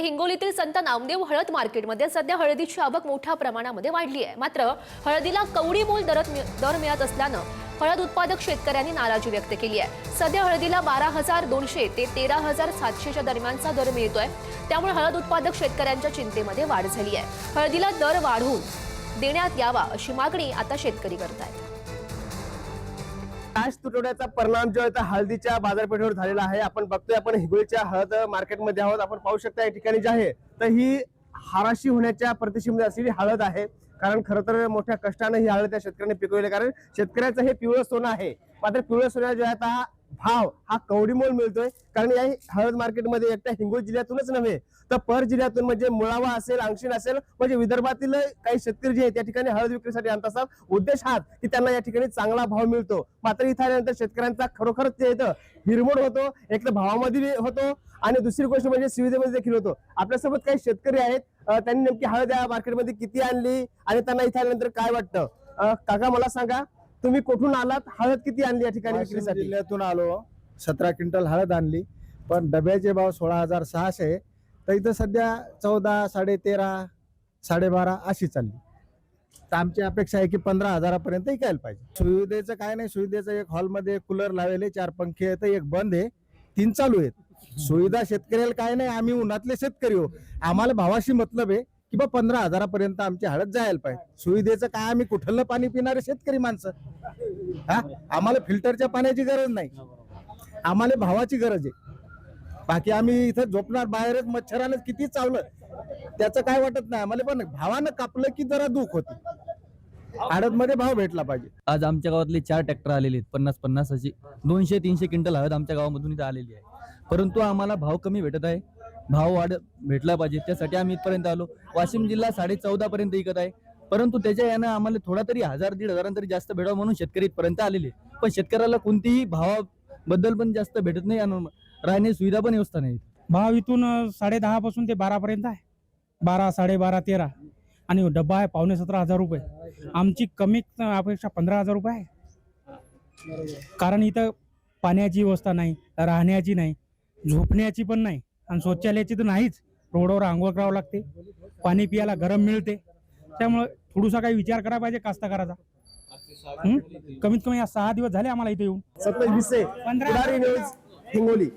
हिंगोलीतील संत नामदेव हळद मार्केटमध्ये सध्या हळदीची आवक मोठ्या प्रमाणामध्ये वाढली आहे। मात्र हळदीला कवडी मोल दर मिळत असल्यानं हळद उत्पादक शेतकऱ्यांनी नाराजी व्यक्त केली आहे। सध्या हळदीला 12,200 ते 13,700च्या दरम्यानचा दर मिळतोय। त्यामुळे हळद उत्पादक शेतकऱ्यांच्या चिंतेमध्ये वाढ झाली आहे। हळदीला दर वाढवून देण्यात यावा अशी मागणी आता शेतकरी करतायत। काश तुटवड्याचा परिणाम जो आहे तो हळदीच्या बाजारपेठेवर झालेला आहे। आपण बघतोय, आपण हिंगोलीच्या हळद मार्केटमध्ये आहोत। आपण पाहू शकता या ठिकाणी जे आहे तर ही हाराशी होण्याच्या प्रतीक्षेमध्ये असलेली हळद आहे। कारण खरं तर मोठ्या कष्टाने ही हळद त्या शेतकऱ्यांनी पिकवली, कारण शेतकऱ्याचं हे पिवळं सोनं आहे। मात्र पिवळं सोन्याचा जो आहे हा भाव हा कवडीमोल मिळतोय। कारण या हळद मार्केटमध्ये एकट्या हिंगोली जिल्ह्यातूनच नव्हे तर पर जिल्ह्यातून म्हणजे मुळावा असेल, अंगशीण असेल, म्हणजे विदर्भातील काही शेतकरी जे आहेत त्या ठिकाणी हळद विक्रीसाठी आणत असतात। उद्देश हाच की त्यांना या ठिकाणी चांगला भाव मिळतो। मात्र इथे आल्यानंतर शेतकऱ्यांचा खरोखरच जे येतं हिरमोड होतो, एक तर भावामध्ये होतो आणि दुसरी गोष्ट म्हणजे सुविधेमध्ये देखील होतो। आपल्यासोबत काही शेतकरी आहेत, त्यांनी नेमकी हळद या मार्केटमध्ये किती आणली आणि त्यांना इथे आल्यानंतर काय वाटतं। काका मला सांगा, तुम्ही कुठून आलात, हळद किती आणली या ठिकाणी विक्रीसाठी? जिल्ह्यातून आलो, 17 क्विंटल हळद आणली, पण डब्याचे भाव 16,600 तर इथं सध्या 14, 13.5, 12.5 अशी चालली। तर आमची अपेक्षा आहे की 15,000पर्यंत विकायला पाहिजे। सुविधेचं काय नाही, सुविधेचं एक हॉलमध्ये कूलर लावले, 4 पंखे आहेत, एक बंद आहे, 3 चालू आहेत। सुविधा शेतकऱ्याला काय नाही, आम्ही उन्हातले शेतकरी हो, आम्हाला भावाशी मतलब आहे की बा 15,000पर्यंत आमची हळद जायला पाहिजे। सुविधेचं काय, आम्ही कुठलं पाणी पिणारे शेतकरी माणसं, हा आम्हाला फिल्टरच्या पाण्याची गरज नाही, आम्हाला भावाची गरज आहे। बाकी आम्ही इथं झोपणार बाहेरच, मच्छरानं किती चावलं त्याचं काय वाटत नाही आम्हाला, पण भावानं कापलं की जरा दुःख होते। हळद मध्ये भाव भेटला पाहिजे। आज आमच्या गावातले 4 ट्रॅक्टर आलेले आहेत, 50-50 अशी 200-300 क्विंटल हळद आमच्या गावामधून इथं आलेली आहे। परंतु आम्हाला भाव कमी भेटत आहे, भाव वाढ भेटला पाहिजे, त्यासाठी आम्ही इथपर्यंत आलो। वाशिम जिल्हा 14.5 पर्यंत विकत आहे, परंतु त्याच्या यानं आम्हाला थोडा तरी 1,000-1,500 तरी जास्त भेटावं म्हणून शेतकरी इथपर्यंत आलेले। पण शेतकऱ्याला कोणतीही भावाबद्दल पण जास्त भेटत नाही आणि राहण्याची सुविधा पण व्यवस्था नाही। भाव इथून 10.5 पासून ते 12 पर्यंत आहे, 12, 12.5, 13 आणि डब्बा आहे 17,500 रुपये। आमची कमी अपेक्षा 15,000 रुपये आहे। कारण इथं पाण्याची व्यवस्था नाही, राहण्याची नाही, झोपण्याची पण नाही आणि शौचालयाची तर नाहीच। रोडवर आंघोळ करावं लागते, पाणी पियाला गरम मिळते, त्यामुळे थोडासा काही विचार करायला पाहिजे कास्तकाराचा। कमीत कमी 6 दिवस झाले आम्हाला इथे येऊन। सत्तावीस हिंगोली।